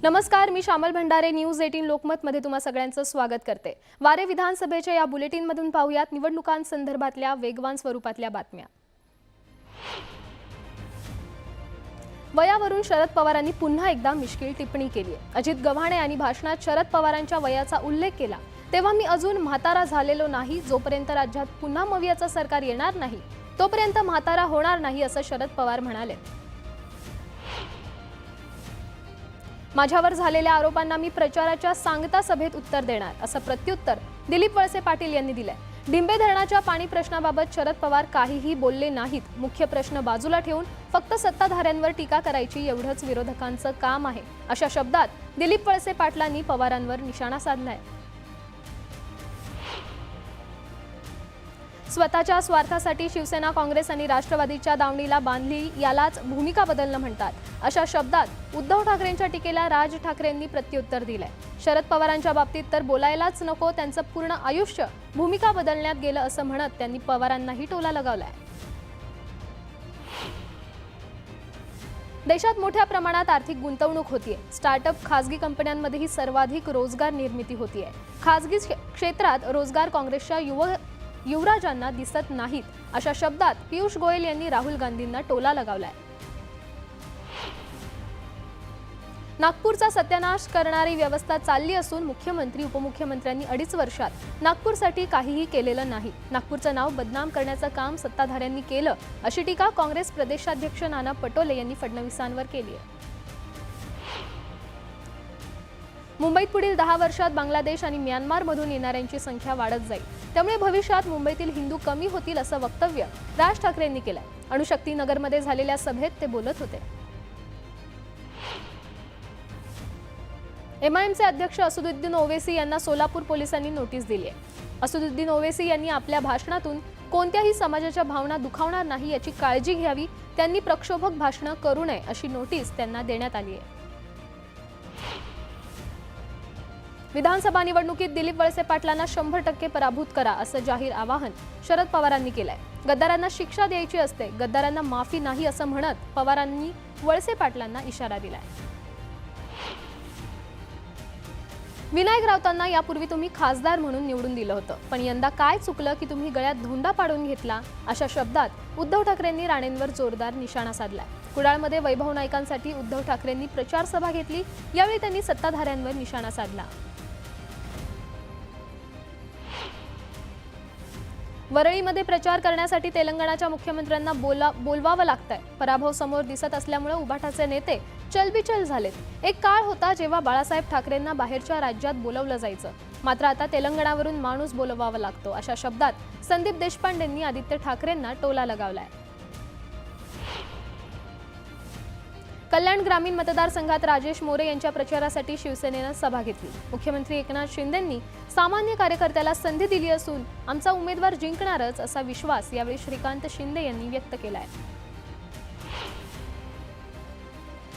नमस्कार, मी श्यामल भंडारे न्यूज 18 लोकमत मध्ये तुम्हा सगळ्यांचं स्वागत करते। वारे विधानसभेच्या या बुलेटिन मधून पाहूयात निवडणुकांसंदर्भातल्या वेगवान स्वरूपातल्या बातम्या। वयावरून शरद पवारांनी पुन्हा एकदा मिश्किल टिप्पणी केली आहे। अजित गव्हाणे यांनी भाषणात शरद पवारांच्या वयाचा उल्लेख केला, तेव्हा मी अजून म्हातारा झालेलो नाही, जोपर्यंत राज्यात पुन्हा मवियाचं सरकार येणार नाही तोपर्यंत म्हातारा होणार नाही असं शरद पवार म्हणाले। माझ्यावर झालेल्या आरोपांना मी प्रचाराच्या सांगता सभेत उत्तर देणार असं प्रत्युत्तर दिलीप वळसे पाटील यांनी दिलंय। डिंबे धरणाच्या पाणी प्रश्नाबाबत शरद पवार काहीही बोलले नाहीत। मुख्य प्रश्न बाजूला ठेवून फक्त सत्ताधाऱ्यांवर टीका करायची एवढंच विरोधकांचं काम आहे, अशा शब्दात दिलीप वळसे पाटलांनी पवारांवर निशाणा साधलाय। स्वतःच्या स्वार्थासाठी शिवसेना, काँग्रेस आणि राष्ट्रवादीच्या दावणीला बांधली, यालाच भूमिका बदलणं म्हणतात, अशा शब्दात उद्धव ठाकरेंच्या टीकेला राज ठाकरेंनी प्रत्युत्तर दिलंय। शरद पवारांच्या बाबतीत तर बोलायलाच नको, त्यांचं पूर्ण आयुष्य भूमिका बदलण्यात गेलं असं म्हणत त्यांनी पवारांनाही टोला लगावलाय। देशात मोठ्या प्रमाणात आर्थिक गुंतवणूक होतीये। स्टार्टअप, खासगी कंपन्यांमध्येही सर्वाधिक रोजगार निर्मिती होतीये। खासगी क्षेत्रात रोजगार काँग्रेसच्या युवराजांना दिसत नाहीत, अशा शब्दात पियुष गोयल यांनी राहुल गांधींना टोला लगावलाय। नागपूरचा सत्यानाश करणारी व्यवस्था चालली असून मुख्यमंत्री, उपमुख्यमंत्र्यांनी 2.5 वर्षात नागपूरसाठी काहीही केलेलं नाही। नागपूरचं नाव बदनाम करण्याचं काम सत्ताधाऱ्यांनी केलं, अशी टीका काँग्रेस प्रदेशाध्यक्ष नाना पटोले यांनी फडणवीसांवर केली आहे। मुंबईत पुढील 10 वर्षात बांगलादेश आणि म्यानमारमधून येणाऱ्यांची संख्या वाढत जाईल, त्यामुळे भविष्यात मुंबईतील हिंदू कमी होतील असं वक्तव्य राज ठाकरेंनी केलंय। अणुशक्ती नगरमध्ये झालेल्या सभेत ते बोलत होते। एमआयएमचे अध्यक्ष असदुद्दीन ओवैसी यांना सोलापूर पोलिसांनी नोटीस दिली आहे। असदुद्दीन ओवैसी यांनी आपल्या भाषणातून कोणत्याही समाजाच्या भावना दुखावणार नाही याची काळजी घ्यावी, त्यांनी प्रक्षोभक भाषणं करू नये अशी नोटीस त्यांना देण्यात आली आहे। विधानसभा निवडणुकीत दिलीप वळसे पाटलांना 100% पराभूत करा असं जाहीर आवाहन शरद पवारांनी केलंय। गद्दारांना शिक्षा द्यायची असते, गद्दारांना माफी नाही असं म्हणत पवारांनी वळसे पाटलांना इशारा दिलाय। विनायक राऊतांना यापूर्वी तुम्ही खासदार म्हणून निवडून दिलं होतं, पण यंदा काय चुकलं की तुम्ही गळ्यात धोंडा पाडून घेतला, अशा शब्दात उद्धव ठाकरेंनी राणेंवर जोरदार निशाणा साधलाय। कुडाळमध्ये वैभव नाईकांसाठी उद्धव ठाकरेंनी प्रचार सभा घेतली, यावेळी त्यांनी सत्ताधाऱ्यांवर निशाणा साधला। वरळीमध्ये प्रचार करण्यासाठी तेलंगणाच्या मुख्यमंत्र्यांना बोलवावं लागतंय। पराभव समोर दिसत असल्यामुळे उभाटाचे नेते चलबिचल झालेत। एक काळ होता जेव्हा बाळासाहेब ठाकरेंना बाहेरच्या राज्यात बोलवलं जायचं, मात्र आता तेलंगणावरून माणूस बोलवावा लागतो, अशा शब्दात संदीप देशपांडेंनी आदित्य ठाकरेंना टोला लगावलाय। कल्याण ग्रामीण मतदारसंघात राजेश मोरे यांच्या प्रचारासाठी शिवसेनेनं सभा घेतली। मुख्यमंत्री एकनाथ शिंदेंनी सामान्य कार्यकर्त्याला संधी दिली असून आमचा उमेदवार जिंकणारच असा विश्वास यावेळी श्रीकांत शिंदे यांनी व्यक्त केलाय।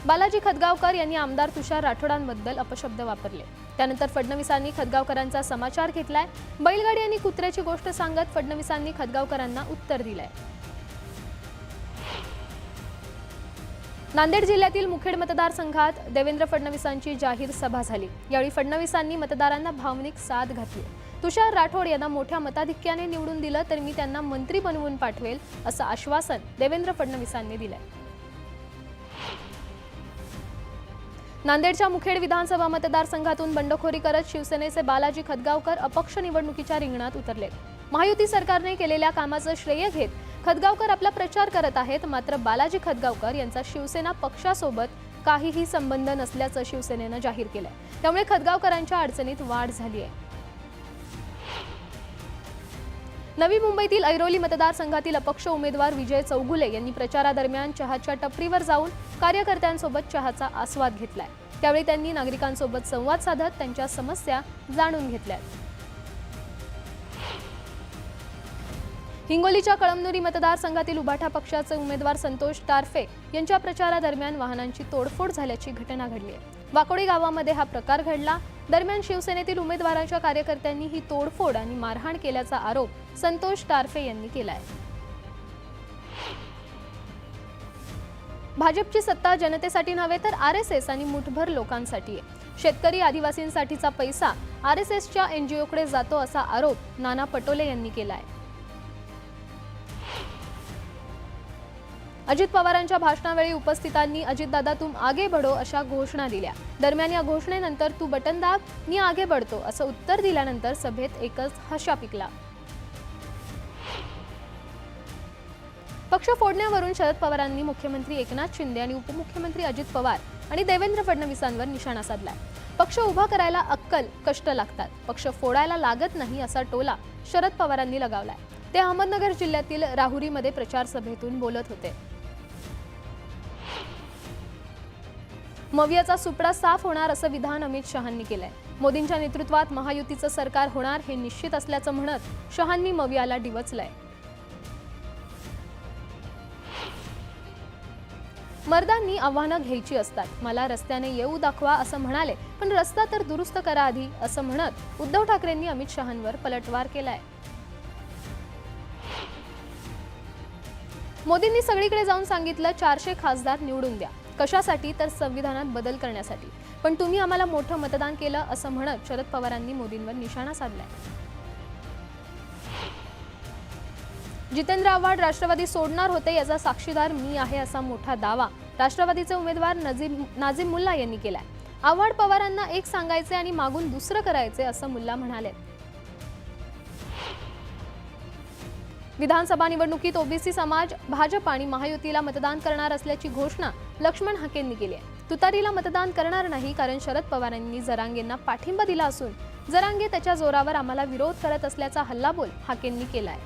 बालाजी खदगावकर यांनी आमदार तुषार राठोडांबद्दल अपशब्द वापरले, त्यानंतर फडणवीसांनी खदगावकरांचा समाचार घेतलाय। बैलगाडी आणि कुत्र्याची गोष्ट सांगत फडणवीसांनी खदगावकरांना उत्तर दिलंय। नांदेड जिल्ह्यातील मुखेड मतदारसंघात देवेंद्र फडणवीसांची जाहीर सभा झाली। यावेळी फडणवीसांनी मतदारांना भावनिक साथ घातली। तुषार राठोड यांना मोठ्या मताधिक्याने निवडून दिलं तर मी त्यांना मंत्री बनवून पाठवेल असं आश्वासन देवेंद्र फडणवीसांनी दिलंय। नांदेडच्या मुखेड विधानसभा मतदारसंघातून बंडखोरी करत शिवसेनेचे बालाजी खदगावकर अपक्ष निवडणुकीच्या रिंगणात उतरले। महायुती सरकारने केलेल्या कामाचं श्रेय घेत खदगावकर आपला प्रचार करत आहेत, मात्र बालाजी खदगावकर यांचा शिवसेना पक्षासोबत काहीही संबंध नसल्याचं शिवसेनेनं जाहीर केलंय, त्यामुळे खदगावकरांच्या अडचणीत वाढ झाली आहे। नवी मुंबईतील ऐरोली मतदारसंघातील अपक्ष उमेदवार विजय चौगुले यांनी प्रचारादरम्यान चहाच्या टपरीवर जाऊन कार्यकर्त्यांसोबत चहाचा आस्वाद घेतलाय। त्यावेळी त्यांनी नागरिकांसोबत संवाद साधत त्यांच्या समस्या जाणून घेतल्यात। हिंगोलीच्या कळमनुरी मतदारसंघातील उभाटा पक्षाचे उमेदवार संतोष टारफे यांच्या प्रचारादरम्यान वाहनांची तोडफोड झाल्याची घटना घडली आहे। वाकोडी गावामध्ये हा प्रकार घडला। दरम्यान शिवसेनेतील उमेदवारांच्या कार्यकर्त्यांनी ही तोडफोड आणि मारहाण केल्याचा आरोप संतोष टारफे यांनी केलाय। भाजपची सत्ता जनतेसाठी नव्हे तर RSS आणि मुठभर लोकांसाठी आहे. शेतकरी आदिवासींसाठीचा पैसा RSSच्या NGOकडे जातो असा आरोप नाना पटोले यांनी केलाय. अजित पवारांच्या भाषणावेळी उपस्थितांनी अजितदादा तुम आगे बढ़ो अशा घोषणा दिल्या. दरम्यान या घोषणेनंतर तू बटन दाब मी आगे बढ़तो असं उत्तर दिल्यानंतर सभेत एकच हशा पिकला. पक्ष फोडण्यावरून शरद पवारांनी मुख्यमंत्री एकनाथ शिंदे आणि उपमुख्यमंत्री अजित पवार आणि देवेंद्र फडणवीसांवर निशाणा साधलाय. पक्ष उभा करायला अक्कल, कष्ट लागतात, पक्ष फोडायला लागत नाही असा टोला शरद पवारांनी लगावलाय. ते अहमदनगर जिल्ह्यातील राहुरीमध्ये प्रचार सभेतून बोलत होते. मवियाचा सुपडा साफ होणार असं विधान अमित शहांनी केलंय. मोदींच्या नेतृत्वात महायुतीचं सरकार होणार हे निश्चित असल्याचं म्हणत शहांनी मवियाला डिवचलंय. मर्दांनी आव्हानं घ्यायची असतात, मला रस्त्याने येऊ दाखवा असं म्हणाले, पण रस्ता तर दुरुस्त करा आधी असं म्हणत उद्धव ठाकरेंनी अमित शहांवर पलटवार केलाय. मोदींनी सगळीकडे जाऊन सांगितलं 400 खासदार निवडून द्या. कशासाठी तर संविधानात बदल करण्यासाठी, पण तुम्ही आम्हाला मोठं मतदान केलं असं म्हणत शरद पवारांनी मोदींवर निशाणा साधलाय. जितेंद्र आव्हाड राष्ट्रवादी सोडणार होते याचा साक्षीदार मी आहे असा मोठा दावा राष्ट्रवादीचे उमेदवार नाझीम मुल्ला यांनी केलाय. आव्हाड पवारांना एक सांगायचे आणि मागून दुसरं करायचे असं मुल्ला म्हणाले. विधानसभा निवडणुकीत ओबीसी समाज भाजप आणि महायुतीला मतदान करणार असल्याची घोषणा लक्ष्मण हाकेंनी केली आहे. तुतारीला मतदान करणार नाही कारण शरद पवारांनी जरांगेंना पाठिंबा दिला असून जरांगे त्याच्या जोरावर आम्हाला विरोध करत असल्याचा हल्लाबोल हाकेंनी केलाय.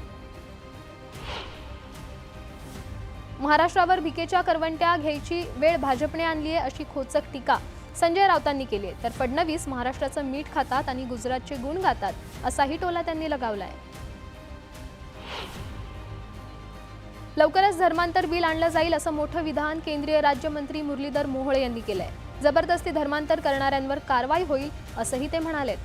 महाराष्ट्रावर भिकेच्या करवंट्या घ्यायची वेळ भाजपने आणली आहे अशी खोचक टीका संजय राऊतांनी केली आहे. तर फडणवीस महाराष्ट्राचं मीठ खातात आणि गुजरातचे गुण गातात असाही टोला त्यांनी लगावलाय. लवकरच धर्मांतर बिल आणलं जाईल असं मोठं विधान केंद्रीय राज्यमंत्री मुरलीधर मोहोळ यांनी केलंय. जबरदस्ती धर्मांतर करणाऱ्यांवर कारवाई होईल असंही ते म्हणाले.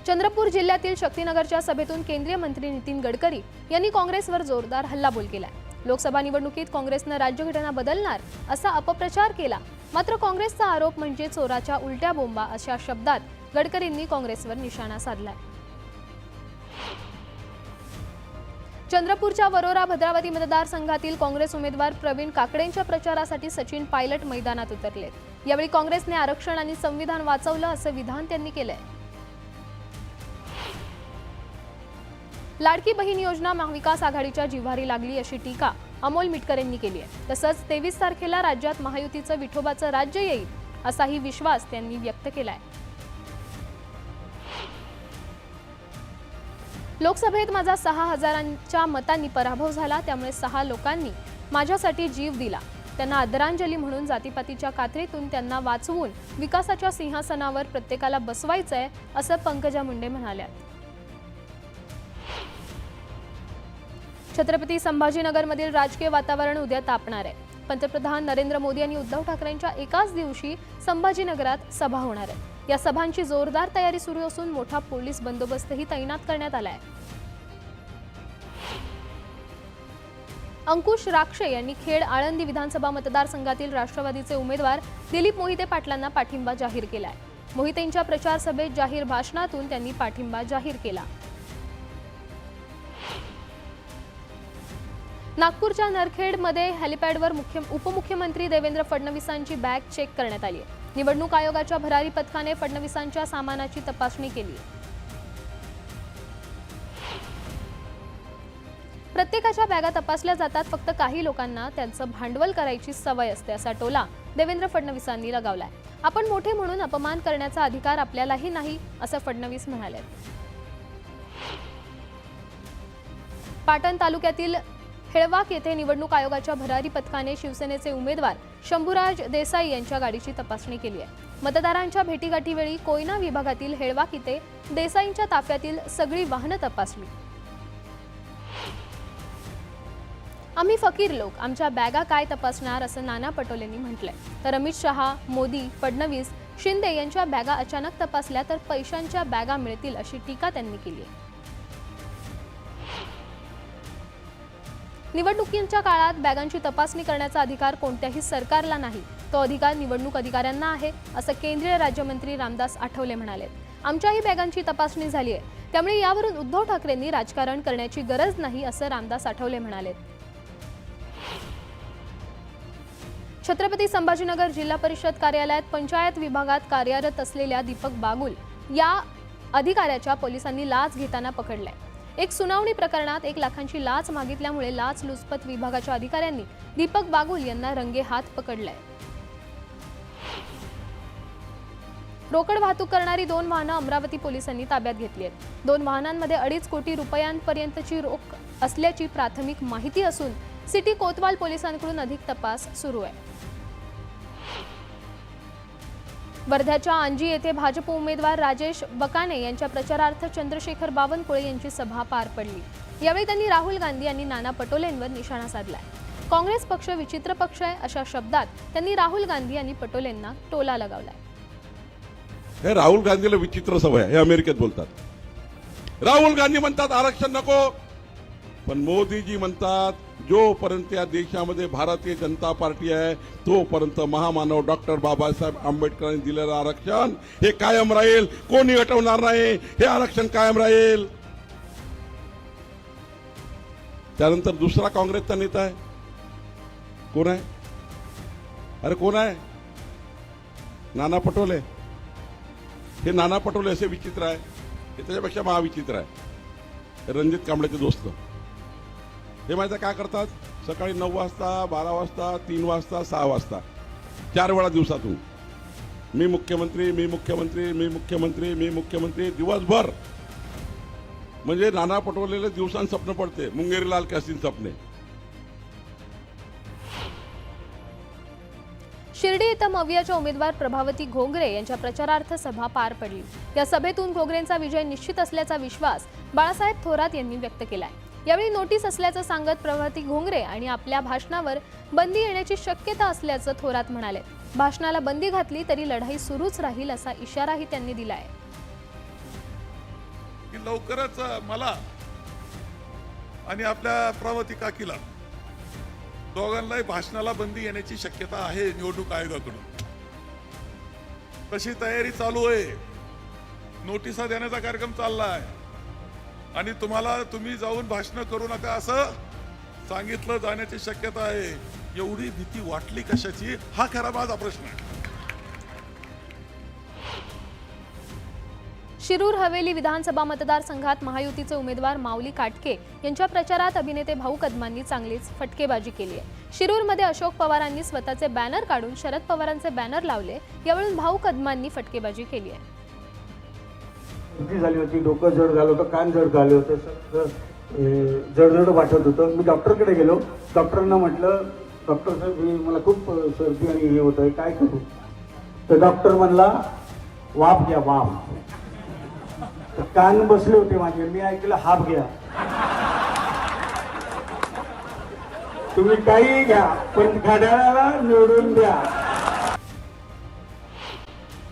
चंद्रपूर जिल्ह्यातील शक्तीनगरच्या सभेतून केंद्रीय मंत्री नितीन गडकरी यांनी काँग्रेसवर जोरदार हल्लाबोल केलाय. लोकसभा निवडणुकीत काँग्रेसनं राज्यघटना बदलणार असा अपप्रचार केला. मात्र काँग्रेसचा आरोप म्हणजे चोराच्या उलट्या बोंबा अशा शब्दात गडकरींनी काँग्रेसवर निशाणा साधलाय. चंद्रपूरच्या वरोरा भद्रावती मतदारसंघातील काँग्रेस उमेदवार प्रवीण काकडेंच्या प्रचारासाठी सचिन पायलट मैदानात उतरलेत. यावेळी काँग्रेसने आरक्षण आणि संविधान वाचवलं असं विधान त्यांनी केलंय. लाडकी बहीण योजना महाविकास आघाडीच्या जिव्हारी लागली अशी टीका अमोल मिटकर यांनी केली आहे. तसंच 23 तारखेला राज्यात महायुतीचं विठोबाचं राज्य येईल असाही विश्वास त्यांनी व्यक्त केलाय. लोकसभेत माझा 6,000च्या मतांनी पराभव झाला, त्यामुळे 6 लोकांनी माझ्यासाठी जीव दिला. त्यांना आदरांजली म्हणून जातीपातीच्या कात्रीतून त्यांना वाचवून विकासाच्या सिंहासनावर प्रत्येकाला बसवायचंय असं पंकजा मुंडे म्हणाल्या. छत्रपती संभाजीनगरमधील राजकीय वातावरण उद्या तापणार आहे. पंतप्रधान नरेंद्र मोदी आणि उद्धव ठाकरेंच्या एकाच दिवशी संभाजीनगरात सभा होणार आहे. या सभांची जोरदार तयारी सुरू असून मोठा पोलीस बंदोबस्तही तैनात करण्यात आलाय. अंकुश राक्षे यांनी खेड आळंदी विधानसभा मतदारसंघातील राष्ट्रवादीचे उमेदवार दिलीप मोहिते पाटलांना पाठिंबा जाहीर केलाय. मोहितेंच्या प्रचार सभेत जाहीर भाषणातून त्यांनी पाठिंबा जाहीर केला. नागपूरच्या नरखेडमध्ये हेलिपॅडवर उपमुख्यमंत्री देवेंद्र फडणवीसांची बॅग चेक करण्यात आली आहे. निवडणूक आयोगाच्या भरारी पथकाने फडणवीसांच्या सामानाची तपासणी केली. प्रत्येकाच्या बॅगा तपासल्या जातात, फक्त काही लोकांना त्यांचं भांडवल करायची सवय असते असा टोला देवेंद्र फडणवीसांनी लगावलाय. आपण मोठे म्हणून अपमान करण्याचा अधिकार आपल्यालाही नाही असं फडणवीस म्हणाले. पाटण तालुक्यातील हेळवाक येथे निवडणूक आयोगाच्या भरारी पथकाने शिवसेनेचे उमेदवार शंभूराज देसाई यांच्या गाडीची तपासणी केली आहे. मतदारांच्या भेटीगाठीवेळी कोयना विभागातील हेळवाक येथे देसाईंच्या ताफ्यातील सगळी वाहनं तपासली. आम्ही फकीर लोक, आमच्या बॅगा काय तपासणार असं नाना पटोलेंनी म्हटलंय. तर अमित शहा, मोदी, फडणवीस, शिंदे यांच्या बॅगा अचानक तपासल्या तर पैशांच्या बॅगा मिळतील अशी टीका त्यांनी केली आहे. निवडणुकींच्या काळात बॅगांची तपासणी करण्याचा अधिकार कोणत्याही सरकारला नाही, तो अधिकार निवडणूक अधिकाऱ्यांना आहे, असं केंद्रीय राज्यमंत्री रामदास आठवले म्हणाले. आमच्याही बॅगांची तपासणी झाली आहे, त्यामुळे यावरून उद्धव ठाकरेंनी राजकारण करण्याची गरज नाही, असं रामदास आठवले म्हणाले. छत्रपती संभाजीनगर जिल्हा परिषद कार्यालयात पंचायत विभागात कार्यरत असलेल्या दीपक बागुल या अधिकाऱ्याच्या पोलिसांनी लाच घेताना पकडलाय. एक सुनावणी प्रकरणात 1 लाखांची लाच मागितल्यामुळे लाचलुचपत विभागाच्या अधिकाऱ्यांनी दीपक बागुल यांना रंगेहात पकडलाय. रोकड वाहतूक करणारी 2 वाहनं अमरावती पोलिसांनी ताब्यात घेतली आहेत. 2 वाहनांमध्ये 2.5 कोटी रुपयांपर्यंतची रोख असल्याची प्राथमिक माहिती असून सिटी कोतवाल पोलिसांकडून अधिक तपास सुरू आहे. वर्ध्याच्या अंजी येथे भाजप उमेदवार राजेश बकाने यांच्या प्रचारार्थ चंद्रशेखर बावनकुळे यांची सभा पार पडली. यावेळी त्यांनी राहुल गांधी आणि नाना पटोलेंवर निशाणा साधलाय. काँग्रेस पक्ष विचित्र पक्ष आहे अशा शब्दात त्यांनी राहुल गांधी आणि पटोलेंना टोला लगावलाय. हे राहुल गांधीला विचित्र सवय आहे, हे अमेरिकेत बोलतात. राहुल गांधी म्हणतात आरक्षण नको, पण मोदीजी म्हणतात जोपर्यंत या देशामध्ये भारतीय जनता पार्टी आहे तोपर्यंत महामानव डॉक्टर बाबासाहेब आंबेडकरांनी दिलेलं आरक्षण हे कायम राहील, कोणी हटवणार नाही, हे आरक्षण कायम राहील. त्यानंतर दुसरा काँग्रेसचा नेता आहे, कोण आहे? अरे कोण आहे? नाना पटोले. हे नाना पटोले असे विचित्र आहे, हे त्याच्यापेक्षा महाविचित्र आहे. रणजित कांबळेचे दोस्त हे माहिती काय करतात? सकाळी 9 वाजता, 12 वाजता, 3 वाजता, 6 वाजता 4 वेळा दिवसातून मी मुख्यमंत्री, मी मुख्यमंत्री, मी मुख्यमंत्री, मी मुख्यमंत्री दिवसभर. म्हणजे नाना पटोलेला दिवसांत स्वप्न पडते, मुंगेरीलाल कॅसीन सपने. शिर्डी इथं मवियाच्या उमेदवार प्रभावती घोगरे यांच्या प्रचारार्थ सभा पार पडली. या सभेतून घोगरेंचा विजय निश्चित असल्याचा विश्वास बाळासाहेब थोरात यांनी व्यक्त केलाय. यावेळी नोटीस असल्याचं सांगत प्रभावती घोगरे आणि आपल्या भाषणावर बंदी येण्याची शक्यता असल्याचं थोरात म्हणाले. भाषणाला बंदी घातली तरी लढाई सुरूच राहील असा इशाराही त्यांनी दिलाय. की लवकरच मला आणि आपल्या प्रभावती काकीला दोघांनाही भाषणाला बंदी येण्याची शक्यता आहे निवडणूक आयोगाकडून. तशी तयारी चालू आहे, नोटिसा देण्याचा कार्यक्रम चाललाय आणि तुम्ही जाऊन भाषण करू नका असं सांगितलं जाण्याची शक्यता आहे. एवढी भीती वाटली कशाची, हा खरा माझा प्रश्न आहे. शिरूर हवेली विधानसभा मतदारसंघात महायुतीचे उमेदवार माऊली काटके यांच्या प्रचारात अभिनेते भाऊ कदमांनी चांगलीच फटकेबाजी केली आहे. शिरूरमध्ये अशोक पवारांनी स्वतःचे बॅनर काढून शरद पवारांचे बॅनर लावले. यावेळी भाऊ कदमांनी फटकेबाजी केली आहे. झाली होती, डोकं जड झालं होतं, कान जड झाले होते, जड वाटत होतं. मी डॉक्टरकडे गेलो. डॉक्टरांना म्हटलं, डॉक्टर साहेब मला खूप सर्दी आणि हे होतं, काय करू? तर डॉक्टर म्हणला वाफ घ्या, वाफ. कान बसले होते माझे, मी ऐकलं हाफ घ्या. तुम्ही काही घ्या पण घड्याळाला निवडून द्या.